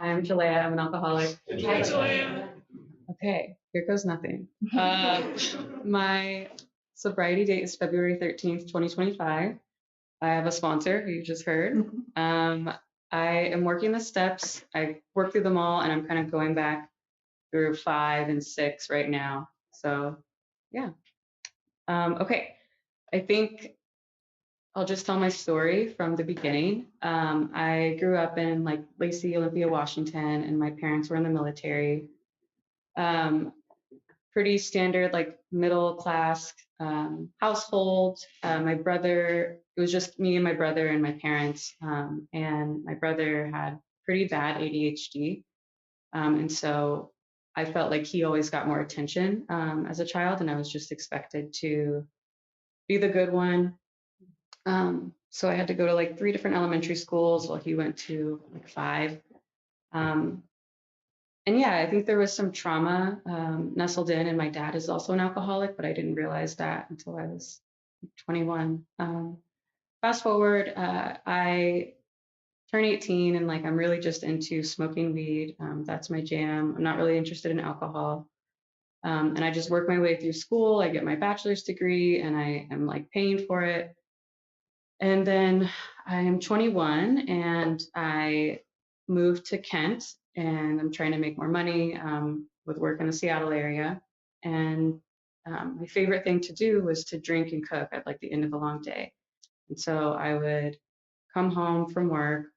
I'm Jalaya. I'm an alcoholic. Hi, Jalaya. Okay, here goes nothing. My sobriety date is February 13th, 2025. I have a sponsor who you just heard. I am working the steps. I worked through them all, and I'm kind of going back through 5 and 6 right now. So, yeah. Okay, I think I'll just tell my story from the beginning. I grew up in like Lacey, Olympia, Washington, and my parents were in the military. Um, Pretty standard, like middle class household. My brother, it was just me and my brother and my parents. And my brother had pretty bad ADHD. And so I felt like he always got more attention as a child, and I was just expected to be the good one. So I had to go to like 3 different elementary schools while he went to like 5. Um, and yeah, I think there was some trauma nestled in, and my dad is also an alcoholic, but I didn't realize that until I was 21. Fast forward, I turn 18 and like I'm really just into smoking weed. That's my jam. I'm not really interested in alcohol. And I just work my way through school. I get my bachelor's degree and I am like paying for it. And then I am 21 and I moved to Kent and I'm trying to make more money with work in the Seattle area. And my favorite thing to do was to drink and cook at like the end of a long day. And so I would come home from work,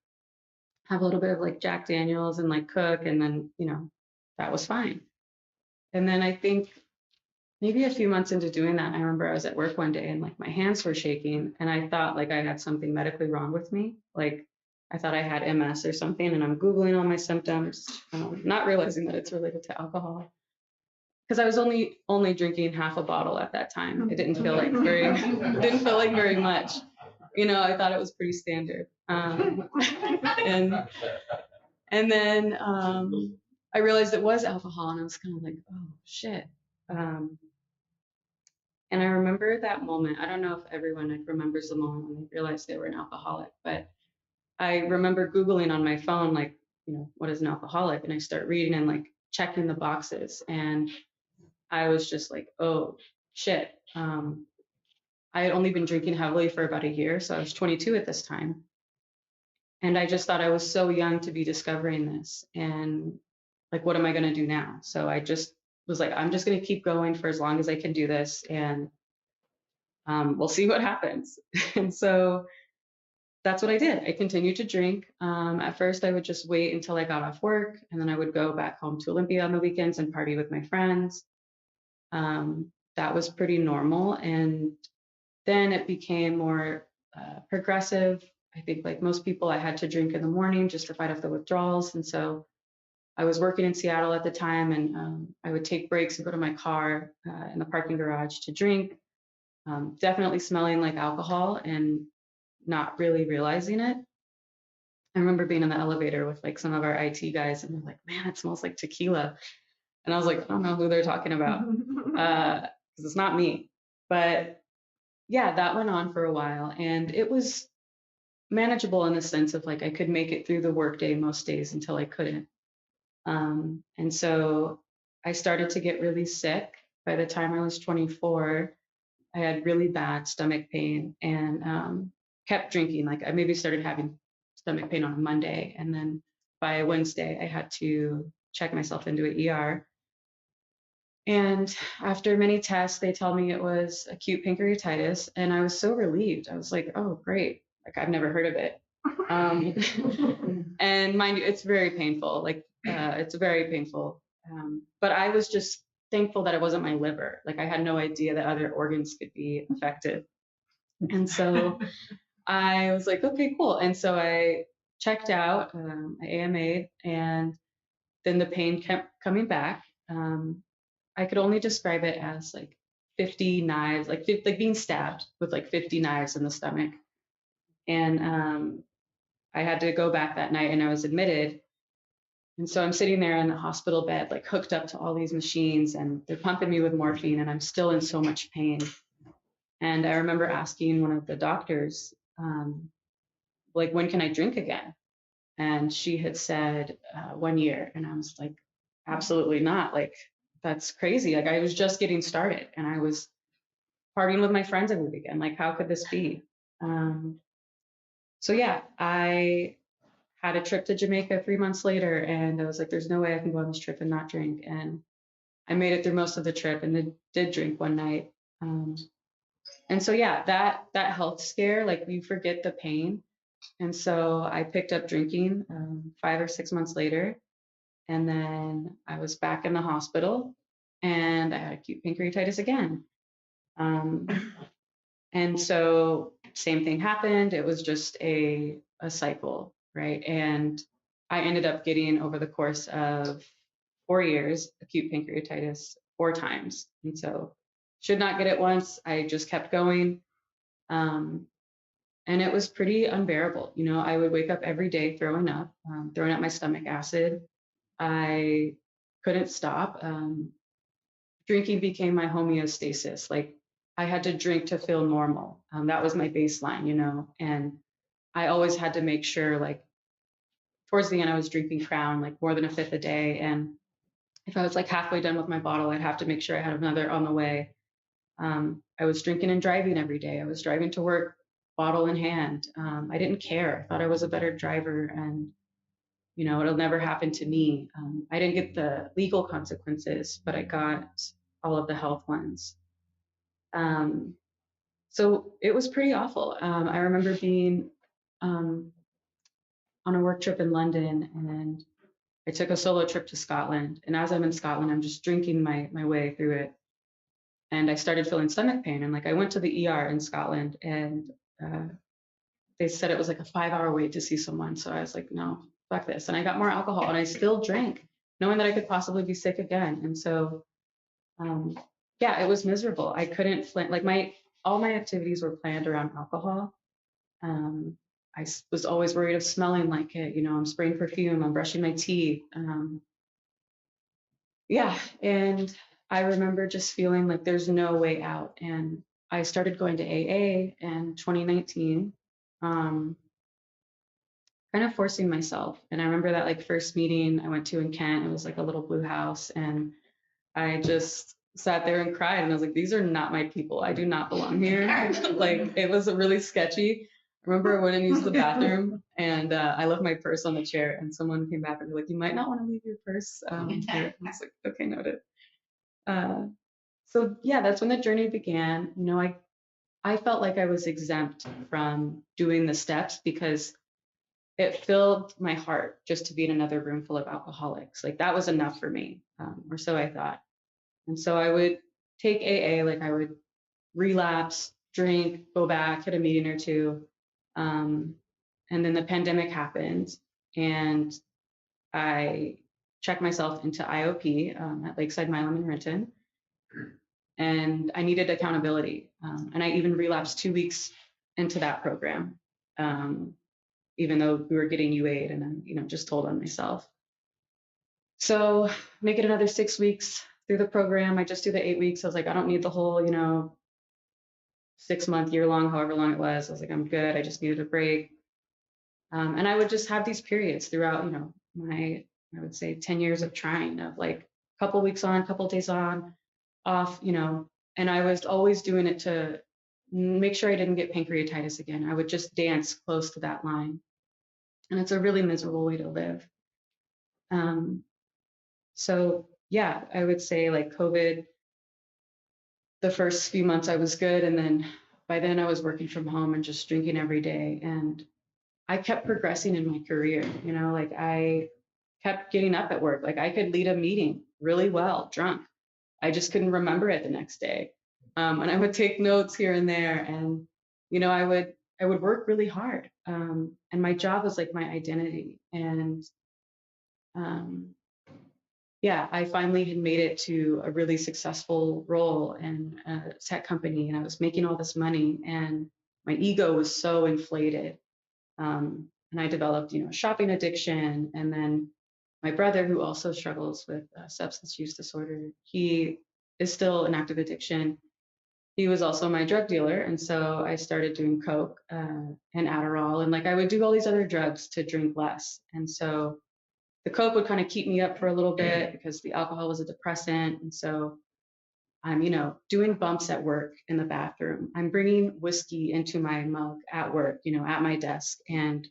have a little bit of like Jack Daniels and like cook, and then, that was fine. And then I think maybe a few months into doing that, I remember I was at work one day and like my hands were shaking and I thought like I had something medically wrong with me. Like I thought I had MS or something and I'm Googling all my symptoms, not realizing that it's related to alcohol. Because I was only drinking half a bottle at that time. It didn't feel like very much. I thought it was pretty standard. And and then I realized it was alcohol and I was kind of like, oh shit. Um, And I remember that moment. I don't know if everyone like, remembers the moment when they realized they were an alcoholic, but I remember Googling on my phone, like, what is an alcoholic? And I start reading and like checking the boxes. And I was just like, oh, shit. I had only been drinking heavily for about a year. So I was 22 at this time. And I just thought I was so young to be discovering this. And like, what am I going to do now? So I just was like, I'm just going to keep going for as long as I can do this. And we'll see what happens. And so that's what I did. I continued to drink. At first, I would just wait until I got off work, and then I would go back home to Olympia on the weekends and party with my friends. That was pretty normal. And then it became more progressive. I think, like most people, I had to drink in the morning just to fight off the withdrawals. And so I was working in Seattle at the time, and I would take breaks and go to my car in the parking garage to drink. Definitely smelling like alcohol and not really realizing it. I remember being in the elevator with like some of our IT guys, and they're like, "Man, it smells like tequila," and I was like, "I don't know who they're talking about, because it's not me." But yeah, that went on for a while, and it was manageable in the sense of like I could make it through the workday most days until I couldn't. And so I started to get really sick. By the time I was 24, I had really bad stomach pain and kept drinking. Like I maybe started having stomach pain on a Monday, and then by Wednesday I had to check myself into an ER. And after many tests, they told me it was acute pancreatitis, and I was so relieved. I was like, "Oh, great! Like I've never heard of it." And mind you, it's very painful. Like it's very painful. But I was just thankful that it wasn't my liver. Like I had no idea that other organs could be affected. And so I was like, okay, cool. And so I checked out, I AMA'd, and then the pain kept coming back. I could only describe it as like 50 knives, like being stabbed with like 50 knives in the stomach. And I had to go back that night and I was admitted. And so I'm sitting there in the hospital bed, like hooked up to all these machines, and they're pumping me with morphine, and I'm still in so much pain. And I remember asking one of the doctors, like, when can I drink again? And she had said 1 year. And I was like, absolutely not. Like, that's crazy. Like, I was just getting started and I was partying with my friends every weekend. Like, how could this be? Um, so, yeah, I had a trip to Jamaica 3 months later. And I was like, there's no way I can go on this trip and not drink. And I made it through most of the trip and then did drink one night. Um, and so, yeah, that health scare, like, you forget the pain. And so I picked up drinking 5 or 6 months later. And then I was back in the hospital and I had acute pancreatitis again. Um, and so same thing happened. It was just a cycle, right? And I ended up getting over the course of 4 years acute pancreatitis 4 times. And so should not get it once. I just kept going. Um, and it was pretty unbearable. You know, I would wake up every day throwing up my stomach acid. I couldn't stop. Drinking became my homeostasis. Like I had to drink to feel normal. That was my baseline, you know, and I always had to make sure, like, towards the end, I was drinking Crown, like more than a fifth a day. And if I was like halfway done with my bottle, I'd have to make sure I had another on the way. I was drinking and driving every day. I was driving to work, bottle in hand. I didn't care. I thought I was a better driver and, you know, it'll never happen to me. I didn't get the legal consequences, but I got all of the health ones. Um, so it was pretty awful. I remember being um, on a work trip in London and I took a solo trip to Scotland. And as I'm in Scotland, I'm just drinking my way through it. And I started feeling stomach pain. And like I went to the ER in Scotland and uh, they said it was like a 5 hour wait to see someone. So I was like, no, fuck this. And I got more alcohol and I still drank, knowing that I could possibly be sick again. And so, um, yeah, it was miserable. I couldn't like all my activities were planned around alcohol. Um, was always worried of smelling like it. You know, I'm spraying perfume, I'm brushing my teeth. Yeah, and I remember just feeling like there's no way out. And I started going to AA in 2019, um, kind of forcing myself. And I remember that like first meeting I went to in Kent, it was like a little blue house. And I just sat there and cried. And I was like, these are not my people. I do not belong here. Like it was really sketchy. I remember I went and used the bathroom and I left my purse on the chair and someone came back and was like, you might not want to leave your purse here. And I was like, okay, noted. Uh, so yeah, that's when the journey began. You know, I felt like I was exempt from doing the steps because it filled my heart just to be in another room full of alcoholics. Like that was enough for me, or so I thought. And so I would take AA, like I would relapse, drink, go back, hit a meeting or two. Um, and then the pandemic happened and I checked myself into IOP at Lakeside Milam in Renton. And I needed accountability. And I even relapsed 2 weeks into that program, even though we were getting U8 and then, you know, just told on myself. So make it another 6 weeks through the program. I just do the 8 weeks. I was like, I don't need the whole, you know, 6 month, year long, however long it was. I was like, I'm good. I just needed a break. And I would just have these periods throughout, you know, I would say 10 years of trying of like a couple weeks on, couple days on, off, you know, and I was always doing it to make sure I didn't get pancreatitis again. I would just dance close to that line. And it's a really miserable way to live. Um, so yeah, I would say like COVID, the first few months I was good. And then by then I was working from home and just drinking every day. And I kept progressing in my career, you know, like I kept getting up at work. Like I could lead a meeting really well, drunk. I just couldn't remember it the next day. And I would take notes here and there, and you know, I would work really hard. And my job was like my identity. And um, yeah, I finally had made it to a really successful role in a tech company, and I was making all this money, and my ego was so inflated. And I developed, you know, shopping addiction, and then my brother, who also struggles with substance use disorder, he is still in active addiction. he was also my drug dealer. And so I started doing Coke and Adderall. And like I would do all these other drugs to drink less. And so the Coke would kind of keep me up for a little bit because the alcohol was a depressant. And so I'm, doing bumps at work in the bathroom. I'm bringing whiskey into my mug at work, at my desk. And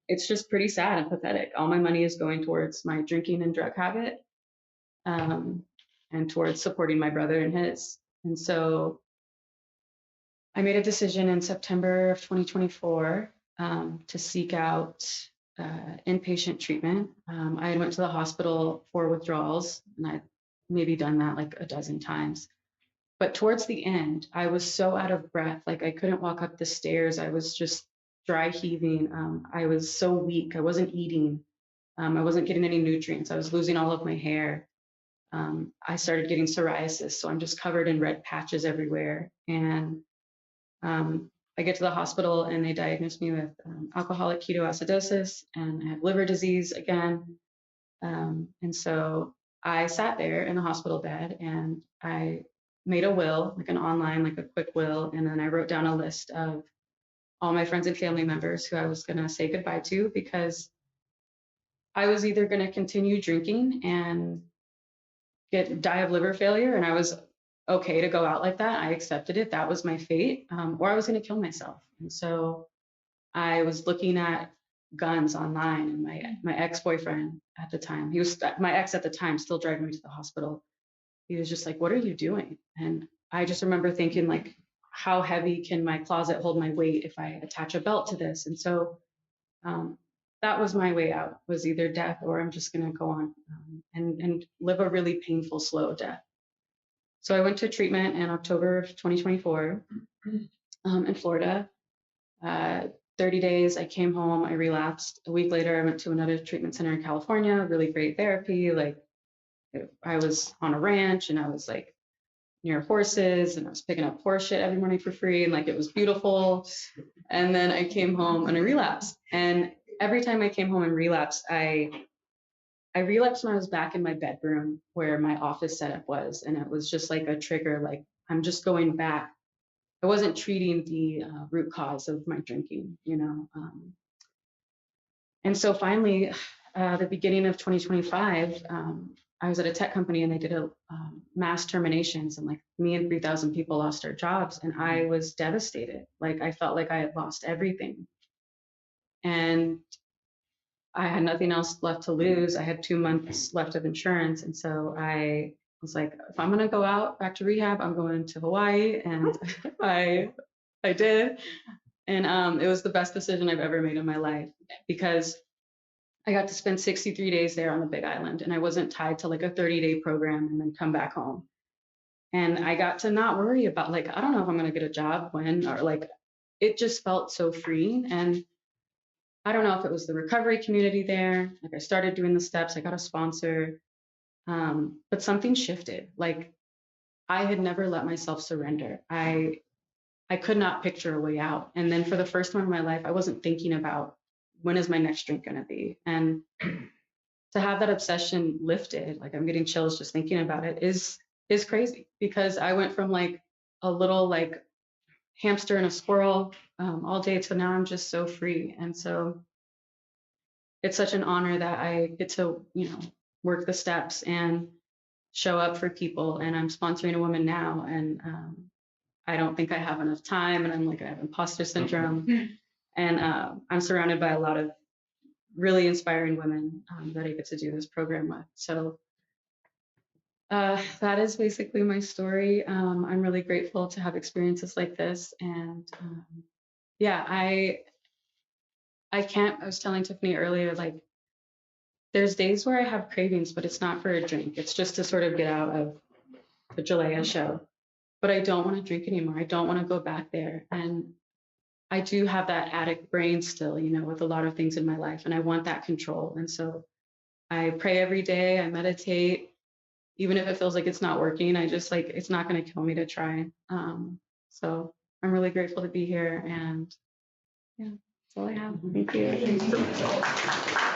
it's just pretty sad and pathetic. All my money is going towards my drinking and drug habit, um, and towards supporting my brother and his. And so I made a decision in September of 2024 to seek out inpatient treatment. I went to the hospital for withdrawals, and I've maybe done that like a dozen times. But towards the end, I was so out of breath, like I couldn't walk up the stairs. I was just dry heaving. I was so weak. I wasn't eating. I wasn't getting any nutrients. I was losing all of my hair. I started getting psoriasis, so I'm just covered in red patches everywhere. And I get to the hospital and they diagnosed me with alcoholic ketoacidosis, and I have liver disease again. And so I sat there in the hospital bed and I made a will, like an online, like a quick will. And then I wrote down a list of all my friends and family members who I was going to say goodbye to, because I was either going to continue drinking and die of liver failure, and I was okay to go out like that. I accepted it. That was my fate, or I was going to kill myself. And so I was looking at guns online, and my ex-boyfriend at the time, he was my ex at the time, still driving me to the hospital. He was just like, "What are you doing?" And I just remember thinking, like, how heavy can my closet hold my weight if I attach a belt to this? And so um, that was my way out, was either death or I'm just going to go on and live a really painful, slow death. So I went to treatment in October of 2024 in Florida. 30 days, I came home, I relapsed. A week later, I went to another treatment center in California, really great therapy. Like I was on a ranch and I was like near horses and I was picking up horse shit every morning for free. And like it was beautiful. And then I came home and I relapsed. And every time I came home and relapsed, I relapsed when I was back in my bedroom where my office setup was. And it was just like a trigger, like I'm just going back. I wasn't treating the root cause of my drinking, And so finally, the beginning of 2025, I was at a tech company and they did a mass terminations, and like me and 3,000 people lost our jobs, and I was devastated. Like I felt like I had lost everything, and I had nothing else left to lose. I had 2 months left of insurance, and so I was like, if I'm gonna go out back to rehab, I'm going to Hawaii, and I did, and it was the best decision I've ever made in my life, because I got to spend 63 days there on the Big Island, and I wasn't tied to like a 30-day program and then come back home. And I got to not worry about like, I don't know if I'm going to get a job when, or like, it just felt so freeing. And I don't know if it was the recovery community there. Like I started doing the steps, I got a sponsor, but something shifted. Like I had never let myself surrender. I could not picture a way out. And then for the first time in my life, I wasn't thinking about when is my next drink going to be. And to have that obsession lifted, like I'm getting chills just thinking about it, is crazy, because I went from like a little like hamster and a squirrel all day to now I'm just so free. And so it's such an honor that I get to, work the steps and show up for people. And I'm sponsoring a woman now, and I don't think I have enough time, and I'm like, I have imposter syndrome. And I'm surrounded by a lot of really inspiring women that I get to do this program with. So that is basically my story. I'm really grateful to have experiences like this. And yeah, I can't, I was telling Tiffany earlier, like there's days where I have cravings, but it's not for a drink. It's just to sort of get out of the Jalaya show. But I don't want to drink anymore. I don't want to go back there. And I do have that addict brain still, with a lot of things in my life, and I want that control. And so I pray every day, I meditate, even if it feels like it's not working. I just like, it's not going to kill me to try. So I'm really grateful to be here, and yeah, that's all I have. Thank you.